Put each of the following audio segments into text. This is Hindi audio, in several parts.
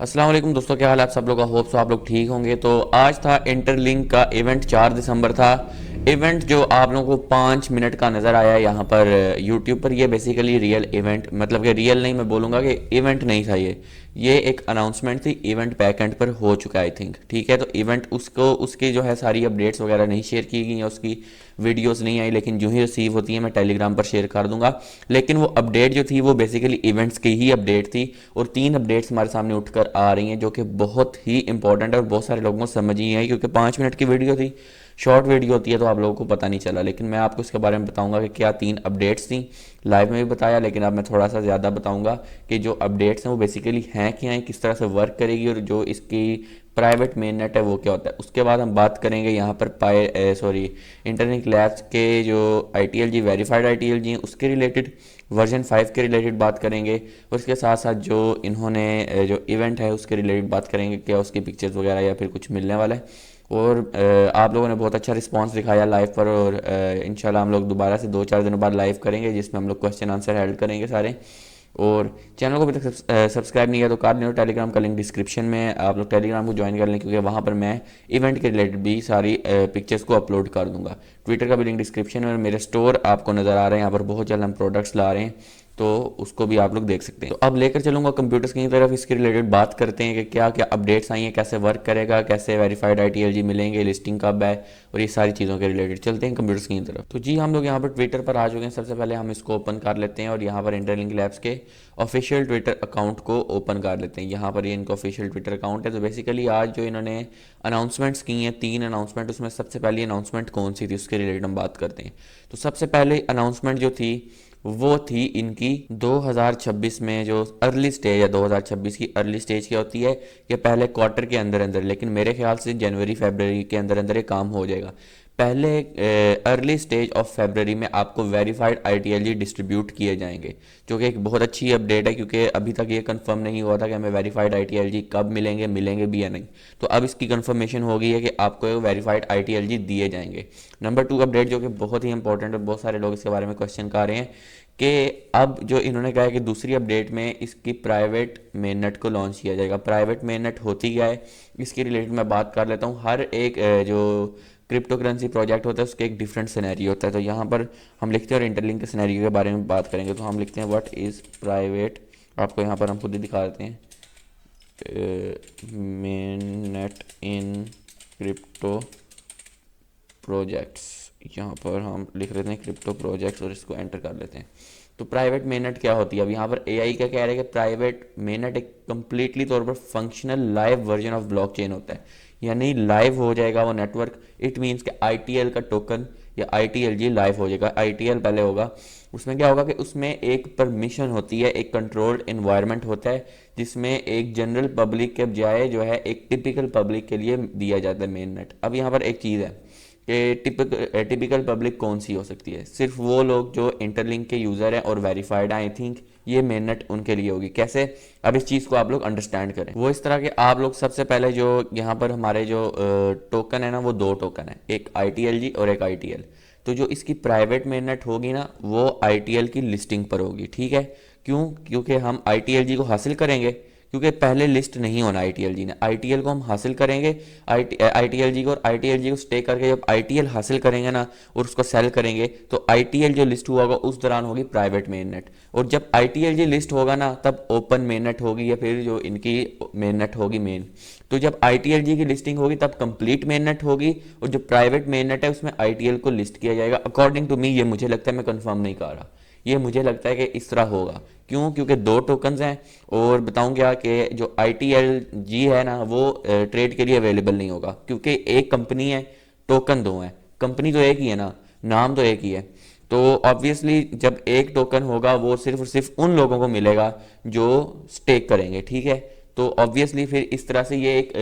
अस्सलाम वालेकुम दोस्तों, क्या हाल है आप सब लोग का। होप सो आप लोग ठीक होंगे। तो आज था इंटरलिंक का इवेंट, 4 दिसंबर था इवेंट, जो आप लोगों को 5 मिनट का नज़र आया यहाँ पर यूट्यूब पर। ये बेसिकली रियल इवेंट, मतलब कि रियल नहीं, मैं बोलूँगा कि इवेंट नहीं था ये एक अनाउंसमेंट थी। इवेंट बैक एंड पर हो चुका है आई थिंक, ठीक है। तो इवेंट उसको उसकी जो है सारी अपडेट्स वगैरह नहीं शेयर की गई हैं, उसकी वीडियोस नहीं आई, लेकिन जो ही रिसीव होती है मैं टेलीग्राम पर शेयर कर दूंगा। लेकिन वो अपडेट जो थी वो बेसिकली इवेंट्स की ही अपडेट थी, और 3 अपडेट्स हमारे सामने उठकर आ रही हैं जो कि बहुत ही इंपॉर्टेंट है और बहुत सारे लोगों को समझ ही आई, क्योंकि 5 मिनट की वीडियो थी, शॉर्ट वीडियो होती है तो आप लोगों को पता नहीं चला। लेकिन मैं आपको इसके बारे में बताऊंगा कि क्या 3 अपडेट्स थी। लाइव में भी बताया, लेकिन अब मैं थोड़ा सा ज़्यादा बताऊंगा कि जो अपडेट्स हैं वो बेसिकली हैं क्या हैं, किस तरह से वर्क करेगी, और जो इसकी प्राइवेट मेन नेट है वो क्या होता है। उसके बाद हम बात करेंगे यहाँ पर इंटरनेट लैब्स के जो ITLG वेरीफाइड ITLG हैं उसके रिलेटेड, वर्जन 5 के रिलेटेड बात करेंगे। उसके साथ साथ जो इन्होंने जो इवेंट है उसके रिलेटेड बात करेंगे, क्या उसकी पिक्चर्स वगैरह या फिर कुछ मिलने वाला है। और आप लोगों ने बहुत अच्छा रिस्पांस दिखाया लाइव पर, और इंशाल्लाह हम लोग दोबारा से 2-4 दिनों बाद लाइव करेंगे, जिसमें हम लोग क्वेश्चन आंसर हेल्प करेंगे सारे। और चैनल को अभी तक सब्सक्राइब नहीं किया तो कर लें, टेलीग्राम का लिंक डिस्क्रिप्शन में है, आप लोग टेलीग्राम को ज्वाइन कर लें, क्योंकि वहाँ पर मैं इवेंट के रिलेटेड भी सारी पिक्चर्स को अपलोड कर दूंगा। ट्विटर का भी लिंक डिस्क्रिप्शन में, और मेरे स्टोर आपको नज़र आ रहे हैं यहाँ पर, बहुत जल्द हम प्रोडक्ट्स ला रहे हैं, तो उसको भी आप लोग देख सकते हैं। तो अब लेकर चलूंगा कंप्यूटर्स की तरफ, इसके रिलेटेड बात करते हैं कि क्या क्या अपडेट्स आई हैं, कैसे वर्क करेगा, कैसे वेरीफाइड ITLG मिलेंगे, लिस्टिंग कब है, और ये सारी चीज़ों के रिलेटेड चलते हैं कंप्यूटर्स की तरफ। तो जी हम लोग यहाँ पर ट्विटर पर आ चुके हैं। सबसे पहले हम इसको ओपन कर लेते हैं और यहाँ पर इंटरलिंक लैब्स के ऑफिशियल ट्विटर अकाउंट को ओपन कर लेते हैं। यहाँ पर ये इनका ऑफिशियल ट्विटर अकाउंट है। तो बेसिकली आज जो इन्होंने अनाउंसमेंट्स की हैं, 3 अनाउंसमेंट, उसमें सबसे पहली अनाउंसमेंट कौन सी थी उसके रिलेटेड हम बात करते हैं। तो सबसे पहले अनाउंसमेंट जो थी वो थी इनकी 2026 में, जो अर्ली स्टेज है 2026 की अर्ली स्टेज क्या होती है, कि पहले क्वार्टर के अंदर अंदर, लेकिन मेरे ख्याल से जनवरी फरवरी के अंदर अंदर ये काम हो जाएगा। पहले अर्ली स्टेज ऑफ फरवरी में आपको वेरीफाइड ITLG डिस्ट्रीब्यूट किए जाएंगे, जो कि एक बहुत अच्छी अपडेट है, क्योंकि अभी तक ये कंफर्म नहीं हुआ था कि हमें वेरीफाइड ITLG कब मिलेंगे, मिलेंगे भी या नहीं। तो अब इसकी कंफर्मेशन हो गई है कि आपको वेरीफाइड ITLG दिए जाएंगे। नंबर 2 अपडेट जो कि बहुत ही इंपॉर्टेंट है, बहुत सारे लोग इसके बारे में क्वेश्चन कर रहे हैं, कि अब जो इन्होंने कहा है कि दूसरी अपडेट में इसकी प्राइवेट मेननेट को लॉन्च किया जाएगा। प्राइवेट मेननेट होती क्या है इसके रिलेटेड मैं बात कर लेता हूँ। हर एक जो क्रिप्टो करेंसी प्रोजेक्ट होता है उसके एक डिफरेंट सिनेरियो होता है। तो यहाँ पर हम लिखते हैं, और इंटरलिंक के सिनेरियो के बारे में बात करेंगे, तो हम लिखते हैं व्हाट इज़ प्राइवेट, आपको यहाँ पर हम खुद ही दिखा देते हैं, मेननेट इन क्रिप्टो प्रोजेक्ट्स। यहाँ पर हम लिख लेते हैं क्रिप्टो प्रोजेक्ट्स और इसको एंटर कर लेते हैं। तो प्राइवेट मेननेट क्या होती है, अब यहाँ पर AI क्या कह रहे हैं कि प्राइवेट मेननेट एक कंप्लीटली तौर पर functional live version of blockchain होता है, यानी लाइव हो जाएगा वो नेटवर्क। इट मीन्स कि ITL का टोकन या ITLG लाइव हो जाएगा। ITL पहले होगा, उसमें क्या होगा कि उसमें एक परमिशन होती है, एक कंट्रोल्ड इन्वायरमेंट होता है, जिसमें एक जनरल पब्लिक के बजाय जो है एक टिपिकल पब्लिक के लिए दिया जाता है मेन नेट। अब यहाँ पर एक चीज़ है कि टिपिकल पब्लिक कौन सी हो सकती है, सिर्फ वो लोग जो इंटरलिंक के यूज़र हैं और वेरीफाइड हैं। आई थिंक ये मेन नेट उनके लिए होगी। कैसे, अब इस चीज़ को आप लोग अंडरस्टैंड करें। वो इस तरह के आप लोग सबसे पहले जो यहाँ पर हमारे जो टोकन है ना, वो 2 टोकन है, एक ITLG और एक ITL। तो जो इसकी प्राइवेट मेन नेट होगी ना वो ITL की लिस्टिंग पर होगी, ठीक है। क्यों, क्योंकि हम ITLG को हासिल करेंगे, क्योंकि पहले लिस्ट नहीं होना ITLG ने, ITL को हम हासिल करेंगे। ITLG को, और ITLG को स्टे करके जब ITL हासिल करेंगे ना और उसको सेल करेंगे, तो ITL जो लिस्ट हुआ होगा उस दौरान होगी प्राइवेट मेन नेट। और जब ITLG लिस्ट होगा ना तब ओपन मेन नेट होगी, या फिर जो इनकी मेन नेट होगी मेन। तो जब ITLG की लिस्टिंग होगी तब कंप्लीट मेन नेट होगी, और जो प्राइवेट मेन नेट है उसमें ITL को लिस्ट किया जाएगा। अकॉर्डिंग टू मी, ये मुझे लगता है, मैं कंफर्म नहीं कर रहा, ये मुझे लगता है कि इस तरह होगा। क्यों, क्योंकि 2 टोकन्स हैं, और बताऊं क्या कि जो ITLG है ना वो ट्रेड के लिए अवेलेबल नहीं होगा, क्योंकि एक कंपनी है, टोकन 2 हैं, कंपनी तो एक ही है ना, नाम तो एक ही है। तो ऑब्वियसली जब एक टोकन होगा वो सिर्फ और सिर्फ उन लोगों को मिलेगा जो स्टेक करेंगे, ठीक है। तो ऑब्वियसली फिर इस तरह से ये एक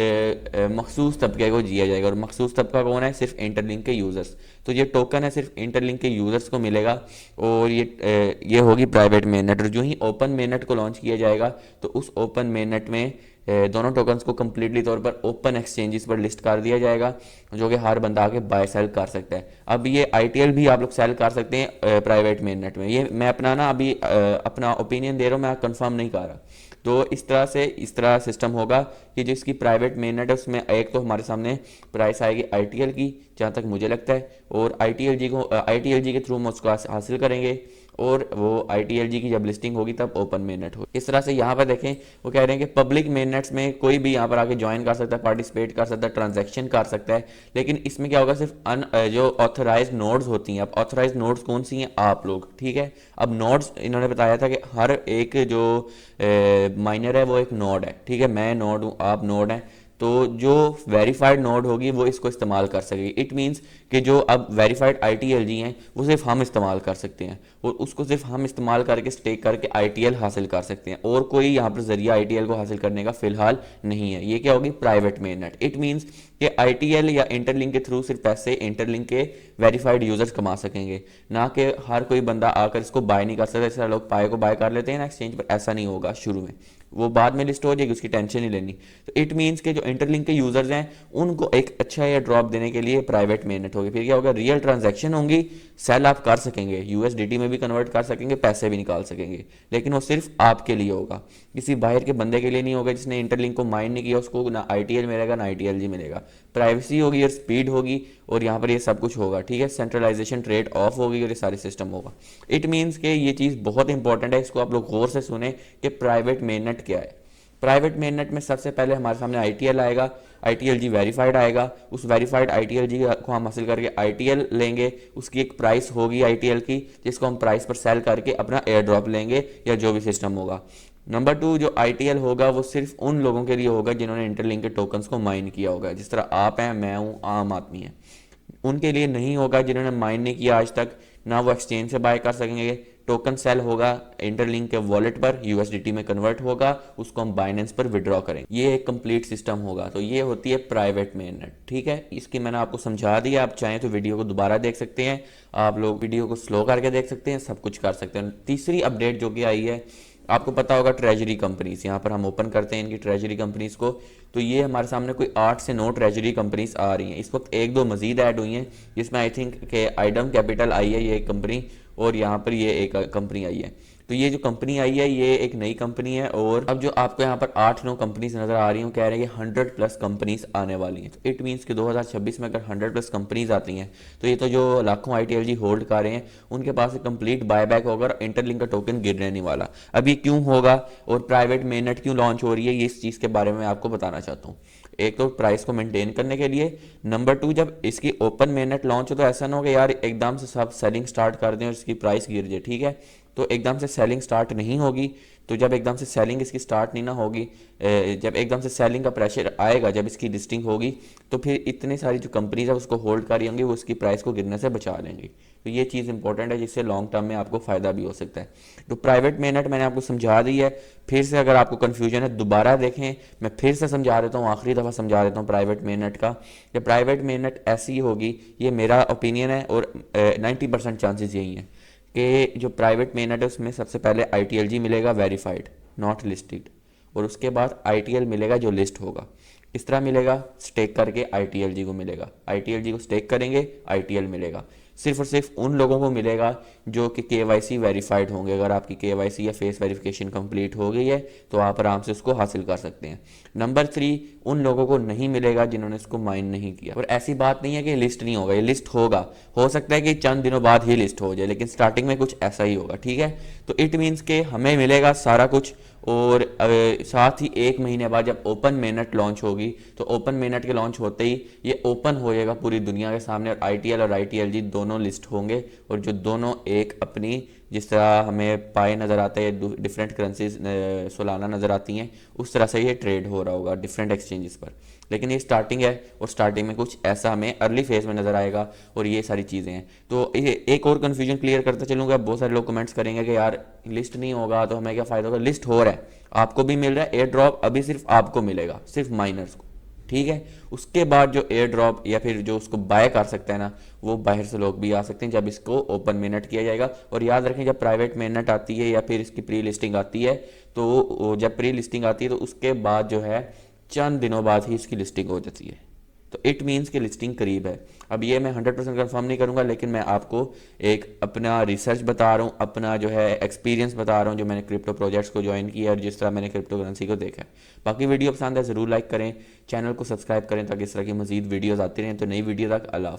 मखसूस तबके को जिया जाएगा, और मखसूस तबका कौन है, सिर्फ इंटरलिंक के यूज़र्स। तो ये टोकन है सिर्फ इंटरलिंक के यूज़र्स को मिलेगा, और ये होगी प्राइवेट मेननेट। और जो ही ओपन मेननेट को लॉन्च किया जाएगा तो उस ओपन मेननेट में दोनों टोकन्स को कम्प्लीटली तौर पर ओपन एक्सचेंजेस पर लिस्ट कर दिया जाएगा, जो कि हर बंदा आके बाय सेल कर सकता है। अब ये ITL भी आप लोग सेल कर सकते हैं प्राइवेट मेन नेट में। ये मैं अपना ना अभी अपना ओपिनियन दे रहा हूँ, मैं कंफर्म नहीं कर रहा। तो इस तरह सिस्टम होगा कि जिसकी प्राइवेट मेन नेट है उसमें एक तो हमारे सामने प्राइस आएगी ITL की, जहाँ तक मुझे लगता है, और ITLG के थ्रू हम उसको हासिल करेंगे, और वो ITLG की जब लिस्टिंग होगी तब ओपन मेन नेट होगी। इस तरह से यहाँ पर देखें वो कह रहे हैं कि पब्लिक मेन नेट्स में कोई भी यहाँ पर आके ज्वाइन कर सकता है, पार्टिसिपेट कर सकता है, ट्रांजैक्शन कर सकता है, लेकिन इसमें क्या होगा, सिर्फ जो ऑथराइज नोड्स होती हैं। अब ऑथराइज नोड्स कौन सी हैं, आप लोग, ठीक है। अब नोड्स इन्होंने बताया था कि हर एक जो माइनर है वो एक नोड है, ठीक है। मैं नोड हूँ, आप नोड हैं, तो जो वेरीफाइड नोड होगी वो इसको इस्तेमाल कर सकेगी। इट मीन्स कि जो अब वेरीफाइड ITLG हैं वो सिर्फ हम इस्तेमाल कर सकते हैं, और उसको सिर्फ हम इस्तेमाल करके स्टेक करके ITL हासिल कर सकते हैं, और कोई यहाँ पर जरिया ITL को हासिल करने का फिलहाल नहीं है। ये क्या होगी, private main net. It means कि ITL या इंटरलिंक के थ्रू सिर्फ पैसे इंटरलिंक के वेरीफाइड यूजर्स कमा सकेंगे, ना कि हर कोई बंदा आकर इसको बाय नहीं कर सकता। जैसे लोग पाए को बाय कर लेते हैं ना एक्सचेंज पर, ऐसा नहीं होगा शुरू में, वो बाद में लिस्ट हो जाएगी, उसकी टेंशन नहीं लेनी। तो इट मीन्स के जो इंटरलिंक के यूजर्स हैं उनको एक अच्छा एयर ड्रॉप देने के लिए प्राइवेट मेन नेट होगी। फिर क्या होगा, रियल ट्रांजैक्शन होंगी, सेल आप कर सकेंगे, USDT में भी कन्वर्ट कर सकेंगे, पैसे भी निकाल सकेंगे, लेकिन वो सिर्फ आपके लिए होगा, किसी बाहर के बंदे के लिए नहीं होगा। जिसने इंटरलिंक को माइन नहीं किया उसको ना ITL मिलेगा ना ITLG मिलेगा। प्राइवेसी होगी और स्पीड होगी, और यहाँ पर ये सब कुछ होगा, ठीक है। सेंट्रलाइजेशन ट्रेड ऑफ होगी और ये सारी सिस्टम होगा। इट मीन्स के ये चीज़ बहुत इंपॉर्टेंट है, इसको आप लोग गौर से सुने कि प्राइवेट मेन नेट क्या है। प्राइवेट मेन नेट में सबसे पहले हमारे सामने ITL आएगा, ITLG वेरीफाइड आएगा, उस वेरीफाइड ITLG को हम हासिल करके ITL लेंगे, उसकी एक प्राइस होगी ITL की, जिसको हम प्राइस पर सेल करके अपना एयर ड्रॉप लेंगे या जो भी सिस्टम होगा। नंबर 2 जो ITL होगा वो सिर्फ उन लोगों के लिए होगा जिन्होंने इंटरलिंक के टोकन्स को माइन किया होगा, जिस तरह आप हैं, मैं हूँ, आम आदमी है। उनके लिए नहीं होगा जिन्होंने माइन नहीं किया आज तक, ना वो एक्सचेंज से बाय कर सकेंगे। टोकन सेल होगा इंटरलिंक के वॉलेट पर, USDT में कन्वर्ट होगा, उसको हम बाइनेंस पर विड्रॉ करेंगे। ये एक कंप्लीट सिस्टम होगा। तो ये होती है प्राइवेट मेन नेट, ठीक है। इसकी मैंने आपको समझा दिया, आप चाहें तो वीडियो को दोबारा देख सकते हैं, आप लोग वीडियो को स्लो करके देख सकते हैं, सब कुछ कर सकते हैं। तीसरी अपडेट जो कि आई है, आपको पता होगा ट्रेजरी कंपनीज, यहाँ पर हम ओपन करते हैं इनकी ट्रेजरी कंपनीज को, तो ये हमारे सामने कोई 8 से 9 ट्रेजरी कंपनीज आ रही हैं। इस वक्त 1-2 मजीद ऐड हुई हैं, जिसमें आई थिंक के आइडम कैपिटल आई है ये एक कंपनी, और यहाँ पर ये एक कंपनी आई है। तो ये जो कंपनी आई है ये एक नई कंपनी है, और अब जो आपको यहाँ पर 8-9 कंपनीज नजर आ रही हैं, कह रहे हैं कि 100+ कंपनीज आने वाली हैं। तो इट मीन्स कि 2026 में अगर 100+ कंपनीज आती हैं, तो ये तो जो लाखों ITLG होल्ड कर रहे हैं उनके पास एक कंप्लीट बायबैक होगा और इंटरलिंक का टोकन गिरने नहीं वाला। अब ये क्यों होगा और प्राइवेट मेन नेट क्यों लॉन्च हो रही है, ये इस चीज़ के बारे में आपको बताना चाहता हूँ। एक तो प्राइस को मेंटेन करने के लिए, नंबर 2 जब इसकी ओपन मेन नेट लॉन्च हो तो ऐसा ना हो कि यार एकदम से सब सेलिंग स्टार्ट कर दें और इसकी प्राइस गिर जाए, ठीक है। तो एकदम से सेलिंग स्टार्ट नहीं होगी, तो जब एकदम से सेलिंग इसकी स्टार्ट नहीं ना होगी, जब एकदम से सेलिंग का प्रेशर आएगा, जब इसकी लिस्टिंग होगी, तो फिर इतनी सारी जो कंपनीज है उसको होल्ड कर रही होंगी, वो उसकी प्राइस को गिरने से बचा लेंगी। तो ये चीज़ इंपॉर्टेंट है, जिससे लॉन्ग टर्म में आपको फ़ायदा भी हो सकता है। तो प्राइवेट मेन नेट मैंने आपको समझा दी है, फिर से अगर आपको कन्फ्यूजन है दोबारा देखें, मैं फिर से समझा देता हूँ, आखिरी दफ़ा समझा देता हूँ प्राइवेट मेन नेट का। कि प्राइवेट मेन नेट ऐसी होगी, ये मेरा ओपिनियन है, और 90% चांसेस यही हैं कि जो प्राइवेट मेन नेट है उसमें सबसे पहले ITLG मिलेगा वेरीफाइड, नॉट लिस्टेड, और उसके बाद ITL मिलेगा जो लिस्ट होगा। किस तरह मिलेगा, स्टेक करके ITLG को मिलेगा, ITLG को स्टेक करेंगे, ITL मिलेगा। सिर्फ और सिर्फ उन लोगों को मिलेगा जो कि KYC वेरीफाइड होंगे। अगर आपकी KYC या फेस वेरिफिकेशन कंप्लीट हो गई है तो आप आराम से उसको हासिल कर सकते हैं। नंबर 3 उन लोगों को नहीं मिलेगा जिन्होंने इसको माइन नहीं किया। और ऐसी बात नहीं है कि लिस्ट नहीं होगा, ये लिस्ट होगा, हो सकता है कि चंद दिनों बाद ही लिस्ट हो जाए, लेकिन स्टार्टिंग में कुछ ऐसा ही होगा, ठीक है। तो इट मीन्स के हमें मिलेगा सारा कुछ, और साथ ही 1 महीने बाद जब ओपन मेन नेट लॉन्च होगी, तो ओपन मेन नेट के लॉन्च होते ही ये ओपन हो जाएगा पूरी दुनिया के सामने, और ITL और ITLG दोनों लिस्ट होंगे, और जो दोनों एक अपनी, जिस तरह हमें पाए नज़र आता है, डिफरेंट करेंसीज सालाना नज़र आती हैं, उस तरह से ये ट्रेड हो रहा होगा डिफरेंट एक्सचेंजेस पर। लेकिन ये स्टार्टिंग है, और स्टार्टिंग में कुछ ऐसा हमें अर्ली फेज में नज़र आएगा, और ये सारी चीज़ें हैं। तो ये एक और कन्फ्यूजन क्लियर करता चलूँगा। बहुत सारे लोग कमेंट्स करेंगे कि यार लिस्ट नहीं होगा तो हमें क्या फ़ायदा होगा। लिस्ट हो रहा है, आपको भी मिल रहा है, एयर ड्रॉप अभी सिर्फ आपको मिलेगा, सिर्फ माइनर्स को, ठीक है। उसके बाद जो एयर ड्रॉप या फिर जो उसको बाय कर सकता है ना, वो बाहर से लोग भी आ सकते हैं जब इसको ओपन मेनट किया जाएगा। और याद रखें जब प्राइवेट मेनट आती है या फिर इसकी प्री लिस्टिंग आती है, तो जब प्री लिस्टिंग आती है तो उसके बाद जो है चंद दिनों बाद ही इसकी लिस्टिंग हो जाती है। तो इट मीन्स कि लिस्टिंग करीब है। अब ये मैं 100% कंफर्म नहीं करूंगा, लेकिन मैं आपको एक अपना रिसर्च बता रहा हूँ, अपना जो है एक्सपीरियंस बता रहा हूँ जो मैंने क्रिप्टो प्रोजेक्ट्स को ज्वाइन किया और जिस तरह मैंने क्रिप्टो करेंसी को देखा है। बाकी वीडियो पसंद है ज़रूर लाइक करें, चैनल को सब्सक्राइब करें ताकि इस तरह की मजीद वीडियोज़ आती रहें। तो नई वीडियो तक अल्लाह।